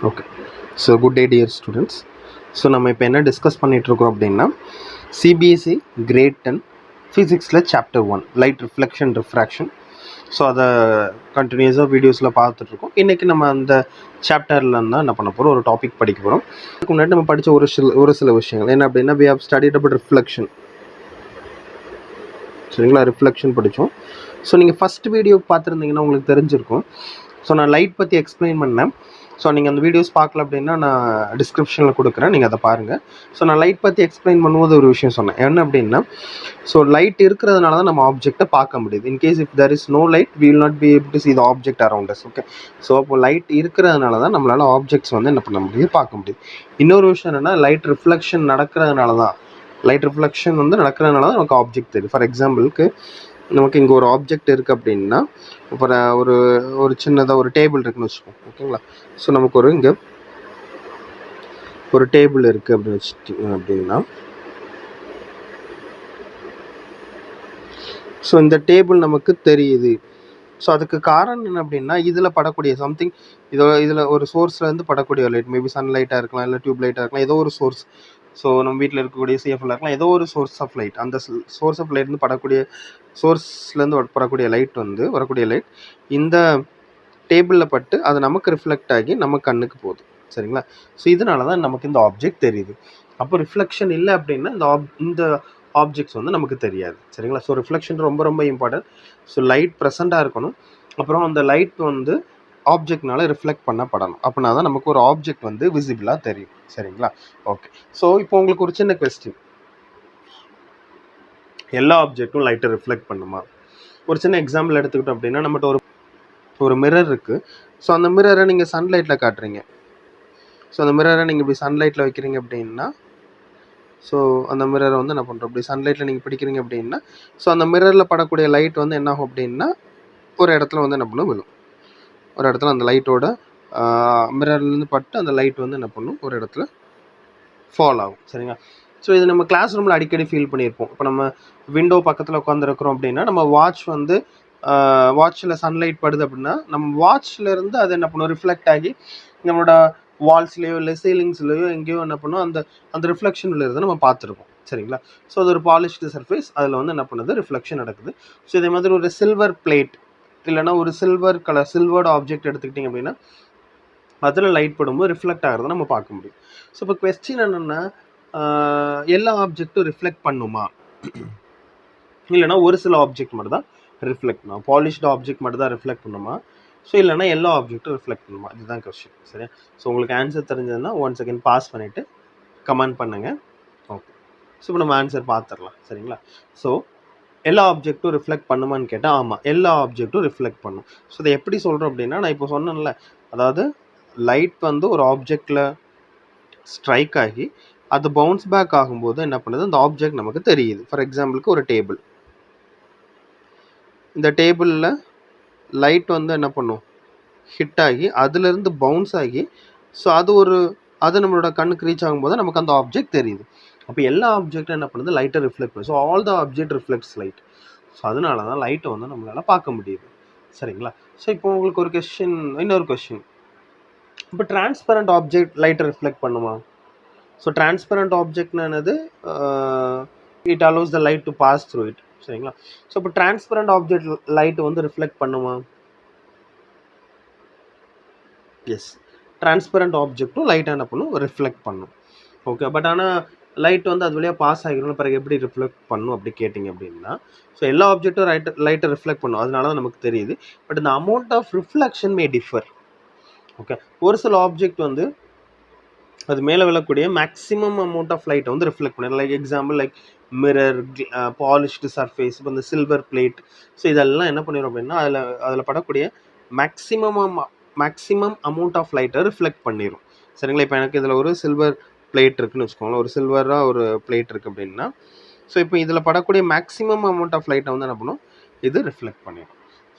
Okay. So good day dear students. So நம்ம இப்போ என்ன டிஸ்கஸ் பண்ணிகிட்ருக்கோம் அப்படின்னா சிபிஎஸ்சி கிரேட் 10 ஃபிசிக்ஸில் chapter 1 light reflection refraction. So அதை கண்டினியூஸாக வீடியோஸில் பார்த்துட்ருக்கோம். இன்றைக்கி நம்ம அந்த சாப்டரில் தான் என்ன பண்ண போகிறோம், ஒரு டாபிக் படிக்க போகிறோம். அதுக்கு முன்னாடி நம்ம படித்த ஒரு சில விஷயங்கள் என்ன அப்படின்னா, we have studied about reflection. சரிங்களா, ரிஃப்ளெக்ஷன் படித்தோம். ஸோ நீங்கள் ஃபஸ்ட் வீடியோ பார்த்துருந்தீங்கன்னா உங்களுக்கு தெரிஞ்சிருக்கும். ஸோ நான் லைட் பற்றி எக்ஸ்பிளைன் பண்ணேன். ஸோ நீங்கள் அந்த வீடியோஸ் பார்க்கல அப்படின்னா நான் டிஸ்கிரிப்ஷனில் கொடுக்குறேன், நீங்கள் அதை பாருங்கள். ஸோ நான் லைட் பற்றி எக்ஸ்பிளைன் பண்ணும்போது ஒரு விஷயம் சொன்னேன். என்ன அப்படின்னா, ஸோ லைட் இருக்கிறதுனால தான் நம்ம ஆப்ஜெக்டை பார்க்க முடியுது. In case if there is no light we will not be able to see the object around us. Okay. So அப்போ லைட் இருக்கிறதுனால தான் நம்மளால் ஆப்ஜெக்ட்ஸ் வந்து என்ன பண்ண முடியுது, பார்க்க முடியுது. இன்னொரு விஷயம் என்னென்னா, லைட் ரிஃப்ளெக்ஷன் நடக்கிறதுனால தான் நடக்கிறதுனால தான் நமக்கு ஆப்ஜெக்ட் தெரியும். ஃபார் எக்ஸாம்பிளுக்கு நமக்கு இங்கே ஒரு ஆப்ஜெக்ட் இருக்குது அப்படின்னா, இப்போ ஒரு சின்னதாக ஒரு டேபிள் இருக்குன்னு வச்சுக்கோங்க. ஓகேங்களா. ஸோ நமக்கு இங்கே ஒரு டேபிள் இருக்குது அப்படின்னு வச்சுட்டிங்க அப்படின்னா, ஸோ இந்த டேபிள் நமக்கு தெரியுது. ஸோ அதுக்கு காரணம் என்ன அப்படின்னா, இதில் படக்கூடிய சம்திங், இதில் ஒரு சோர்ஸ்லேருந்து படக்கூடிய லைட், மேபி சன்லைட்டாக இருக்கலாம், இல்லை டியூப் லைட்டாக இருக்கலாம், ஏதோ ஒரு சோர்ஸ். ஸோ நம்ம வீட்டில் இருக்கக்கூடிய சிஎஃப்ல இருக்கலாம், ஏதோ ஒரு சோர்ஸ் ஆஃப் லைட். அந்த சோர்ஸ் ஆஃப் லைட்லேருந்து வரக்கூடிய லைட் இந்த டேபிளில் பட்டு அது நமக்கு ரிஃப்ளெக்ட் ஆகி நம்ம கண்ணுக்கு போகுது. சரிங்களா. ஸோ இதனால தான் நமக்கு இந்த ஆப்ஜெக்ட் தெரியுது. அப்போ ரிஃப்ளெக்ஷன் இல்லை அப்படின்னா இந்த ஆப்ஜெக்ட்ஸ் வந்து நமக்கு தெரியாது. சரிங்களா. ஸோ ரிஃப்ளெக்ஷன் ரொம்ப ரொம்ப இம்பார்ட்டன்ட். ஸோ லைட் ப்ரெசண்ட்டாக இருக்கணும். அப்புறம் அந்த லைட் வந்து ஆப்ஜெக்ட்னால ரிஃப்ளெக்ட் பண்ணப்படணும். அப்படின்னா தான் நமக்கு ஒரு ஆப்ஜெக்ட் வந்து விசிபிளாக தெரியும். சரிங்களா. ஓகே. ஸோ இப்போ உங்களுக்கு ஒரு சின்ன கொஸ்டின், எல்லா ஆப்ஜெக்ட்டும் லைட்டை ரிஃப்ளெக்ட் பண்ணுமா? ஒரு சின்ன எக்ஸாம்பிள் எடுத்துக்கிட்டோம் அப்படின்னா, நம்மகிட்ட ஒரு மிரர் இருக்குது. ஸோ அந்த மிரரை நீங்கள் சன்லைட்டில் காட்டுறீங்க. ஸோ அந்த மிரரை நீங்கள் இப்படி சன்லைட்டில் வைக்கிறீங்க அப்படின்னா, ஸோ அந்த மிரரை வந்து என்ன பண்ணுறோம், இப்படி சன்லைட்டில் நீங்கள் பிடிக்கிறீங்க அப்படின்னா, ஸோ அந்த மிரரில் படக்கூடிய லைட் வந்து என்ன ஆகும் அப்படின்னா, ஒரு இடத்துல வந்து என்ன பண்ணும், விழும். ஒரு இடத்துல அந்த லைட்டோட மிரர்லேருந்து பட்டு அந்த லைட் வந்து என்ன பண்ணும், ஒரு இடத்துல ஃபால் ஆகும். சரிங்களா. ஸோ இது நம்ம கிளாஸ் ரூமில் அடிக்கடி ஃபீல் பண்ணியிருப்போம். இப்போ நம்ம விண்டோ பக்கத்தில் உட்காந்துருக்குறோம் அப்படின்னா, நம்ம வாட்சில் சன்லைட் படுது அப்படின்னா, நம்ம வாட்ச்லேருந்து அது என்ன பண்ணும், ரிஃப்ளெக்ட் ஆகி நம்மளோட வால்ஸ்லேயோ இல்லை சீலிங்ஸ்லேயோ எங்கேயோ என்ன பண்ணும், அந்த ரிஃப்ளெக்ஷன் விழுறது நம்ம பார்த்துருக்கோம். சரிங்களா. ஸோ அது ஒரு பாலிஷ்டு சர்ஃபேஸ், அதில் வந்து என்ன பண்ணுது, ரிஃப்ளெக்ஷன் நடக்குது. ஸோ இதே மாதிரி ஒரு சில்வர் பிளேட் இல்லைனா ஒரு சில்வர்டு ஆப்ஜெக்ட் எடுத்துக்கிட்டிங்க அப்படின்னா, அதில் லைட் படும்போது ரிஃப்ளெக்ட் ஆகிறத நம்ம பார்க்க முடியும். ஸோ இப்போ கொஸ்டின் என்னென்னா, எல்லா ஆப்ஜெக்ட்டும் ரிஃப்ளெக்ட் பண்ணுமா, இல்லைனா ஒரு சில ஆப்ஜெக்ட் மட்டும் தான் ரிஃப்ளெக்ட் பண்ணுமா, பாலிஷ்டு ஆப்ஜெக்ட் மட்டும் தான் ரிஃப்ளெக்ட் பண்ணுமா, ஸோ இல்லைனா எல்லா ஆப்ஜெக்ட்டும் ரிஃப்ளெக்ட் பண்ணுமா, இதுதான் கொஸ்டின். சரியா. ஸோ உங்களுக்கு ஆன்சர் தெரிஞ்சதுன்னா 1 செகண்ட் பாஸ் பண்ணிவிட்டு கமெண்ட் பண்ணுங்கள். ஓகே. ஸோ இப்போ நம்ம ஆன்சர் பார்த்துடலாம். சரிங்களா. ஸோ எல்லா ஆப்ஜெக்ட்டும் ரிஃப்ளெக்ட் பண்ணுமான்னு கேட்டால் ஆமாம், எல்லா ஆப்ஜெக்ட்டும் ரிஃப்ளெக்ட் பண்ணும். ஸோ இதை எப்படி சொல்கிறோம் அப்படின்னா, நான் இப்போ சொன்னேன்ல, அதாவது லைட் வந்து ஒரு ஆப்ஜெக்டில் ஸ்ட்ரைக் ஆகி அது பவுன்ஸ் பேக் ஆகும்போது என்ன பண்ணுது, அந்த ஆப்ஜெக்ட் நமக்கு தெரியுது. ஃபார் எக்ஸாம்பிளுக்கு ஒரு டேபிள், இந்த டேபிளில் லைட் வந்து என்ன பண்ணும், ஹிட் ஆகி அதுலேருந்து பவுன்ஸ் ஆகி, ஸோ அது நம்மளோட கண்ணுக்கு ரீச் ஆகும்போது நமக்கு அந்த ஆப்ஜெக்ட் தெரியுது. அப்போ எல்லா ஆப்ஜெக்டும் என்ன பண்ணுது, லைட்டை ரிஃப்ளெக்ட் பண்ணுது. So all the object reflects light. So அதனால தான் லைட்டை வந்து நம்மளால் பார்க்க முடியுது. சரிங்களா. ஸோ இப்போ உங்களுக்கு இன்னொரு கொஸ்டின், இப்போ டிரான்ஸ்பரண்ட் ஆப்ஜெக்ட் லைட்டை ரிஃப்ளெக்ட் பண்ணுமா? ஸோ டிரான்ஸ்பரண்ட் ஆப்ஜெக்ட்னா என்னது, it allows the light to pass through it. சரிங்களா. ஸோ இப்போ டிரான்ஸ்பரண்ட் ஆப்ஜெக்ட் லைட் வந்து ரிஃப்ளெக்ட் பண்ணுமா? எஸ், டிரான்ஸ்பரண்ட் ஆப்ஜெக்ட்டும் லைட்டாக என்ன பண்ணும், ரிஃப்ளெக்ட் பண்ணும். ஓகே. பட் ஆனால் லைட் வந்து அது வழியாக பாஸ் ஆகிடும், பிறகு எப்படி ரிஃப்ளெக்ட் பண்ணும் அப்படி கேட்டிங்க அப்படின்னா, ஸோ எல்லா ஆப்ஜெக்ட்டும் லைட்டை ரிஃப்ளெக்ட் பண்ணும், அதனால தான் நமக்கு தெரியுது. பட் இந்த amount of reflection may differ. Okay. ஒரு சில ஆப்ஜெக்ட் வந்து அது மேலே விழக்கூடிய மேக்ஸிமம் அமௌண்ட் ஆஃப் லைட்டை வந்து ரிஃப்ளெக்ட் பண்ணும். Like example like mirror, polished surface, இப்போ இந்த சில்வர் பிளேட். ஸோ இதெல்லாம் என்ன பண்ணிடும் அப்படின்னா, அதில் படக்கூடிய மேக்ஸிமம் அமௌண்ட் ஆஃப் லைட்டை ரிஃப்ளெக்ட் பண்ணிடும். சரிங்களா. இப்போ எனக்கு இதில் ஒரு சில்வர் பிளேட் இருக்குன்னு வச்சுக்கோங்களேன், ஒரு சில்வராக ஒரு பிளேட் இருக்குது அப்படின்னா, ஸோ இப்போ இதில் படக்கூடிய மேக்ஸிமம் அமௌண்ட் ஆஃப் லைட்டை வந்து என்ன பண்ணும், இது ரிஃப்ளெக்ட் பண்ணிடும்.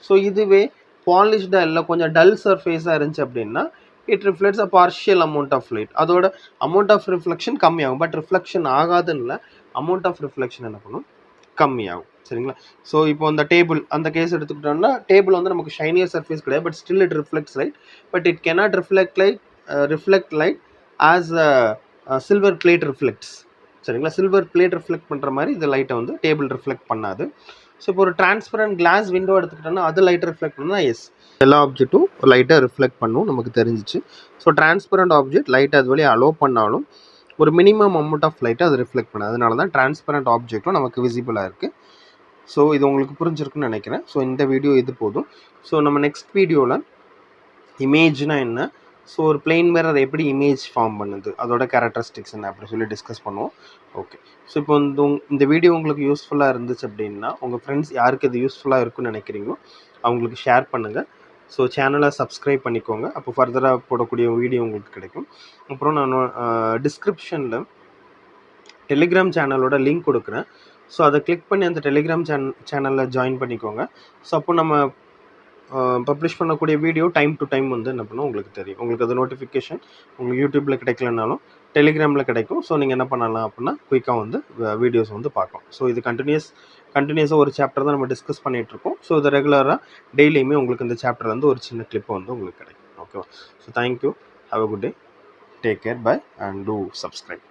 ஸோ இதுவே பாலிஷ்டாக இல்லை கொஞ்சம் டல் சர்ஃபேஸாக இருந்துச்சு அப்படின்னா, it reflects a partial amount of light. அதோட அமௌண்ட் ஆஃப் ரிஃப்ளெக்ஷன் கம்மியாகும். பட் ரிஃப்ளெக்ஷன் ஆகாதுன்னு இல்லை, அமௌண்ட் ஆஃப் ரிஃப்ளெக்ஷன் என்ன பண்ணும், கம்மியாகும். சரிங்களா. ஸோ இப்போ அந்த டேபிள், அந்த கேஸ் எடுத்துக்கிட்டோம்னா, டேபிள் வந்து நமக்கு ஷைனியர் சர்ஃபேஸ் கிடையாது, but still it reflects light. But it cannot reflect light reflect light as silver plate reflects. சரிங்களா, சில்வர் பிளேட் ரிஃப்ளெக்ட் பண்ணுற மாதிரி இந்த லைட்டை வந்து டேபிள் ரிஃப்ளெக்ட் பண்ணாது. ஸோ இப்போ ஒரு டிரான்ஸ்பரண்ட் கிளாஸ் விண்டோ எடுத்துக்கிட்டோன்னா அது லைட்டை ரிஃப்ளெக்ட் பண்ணால் எஸ், எல்லா ஆப்ஜெக்ட்டும் லைட்டை ரிஃப்ளெக்ட் பண்ணும் நமக்கு தெரிஞ்சிச்சு. ஸோ டிரான்ஸ்பரண்ட் ஆப்ஜெக்ட் லைட்டை அது வழியாக அலோவ் பண்ணாலும் ஒரு மினிமம் அமௌண்ட் ஆஃப் லைட்டை அது ரிஃப்ளெக்ட் பண்ணாது. அதனால தான் டிரான்ஸ்பரண்ட் ஆப்ஜெக்ட்டும் நமக்கு விசிபிளாக இருக்குது. ஸோ இது உங்களுக்கு புரிஞ்சிருக்குன்னு நினைக்கிறேன். ஸோ இந்த வீடியோ இது போதும். ஸோ நம்ம நெக்ஸ்ட் வீடியோவில் இமேஜ்னா என்ன, ஸோ ஒரு பிளெயின் மிரர் எப்படி இமேஜ் ஃபார்ம் பண்ணுது, அதோட கேரக்டரிஸ்டிக்ஸ் என்ன அப்படி சொல்லி டிஸ்கஸ் பண்ணுவோம். ஓகே, ஸோ இப்போ இந்த வீடியோ உங்களுக்கு யூஸ்ஃபுல்லாக இருந்துச்சு அப்படின்னா உங்கள் ஃப்ரெண்ட்ஸ் யாருக்கு இது யூஸ்ஃபுல்லாக இருக்குன்னு நினைக்கிறீங்களோ அவங்களுக்கு ஷேர் பண்ணுங்கள். ஸோ சேனலை சப்ஸ்கிரைப் பண்ணிக்கோங்க, அப்போ ஃபர்தராக போடக்கூடிய வீடியோ உங்களுக்கு கிடைக்கும். அப்புறம் நான் டிஸ்கிரிப்ஷனில் டெலிகிராம் சேனலோட லிங்க் கொடுக்குறேன். ஸோ அதை கிளிக் பண்ணி அந்த டெலிகிராம் சேனலில் ஜாயின் பண்ணிக்கோங்க. ஸோ அப்போ நம்ம பப்ளிஷ் பண்ணக்கூடிய வீடியோ டைம் டு டைம் வந்து என்ன பண்ணும் உங்களுக்கு தெரியும். உங்களுக்கு அது நோட்டிஃபிகேஷன் உங்களுக்கு யூடியூப்பில் கிடைக்கலனாலும் டெலிகிராமில் கிடைக்கும். ஸோ நீங்கள் என்ன பண்ணலாம் அப்படின்னா குயிக்காக வந்து வீடியோஸ் வந்து பார்க்கலாம். ஸோ இது கண்டினியூஸாக ஒரு சாப்டர் தான் நம்ம டிஸ்கஸ் பண்ணிகிட்ருக்கோம். ஸோ இது ரெகுலராக டெய்லியுமே உங்களுக்கு இந்த சாப்டர்லேருந்து ஒரு சின்ன கிளிப் வந்து உங்களுக்கு கிடைக்கும். ஓகேவா? So thank you, have a good day, take care, bye and do subscribe.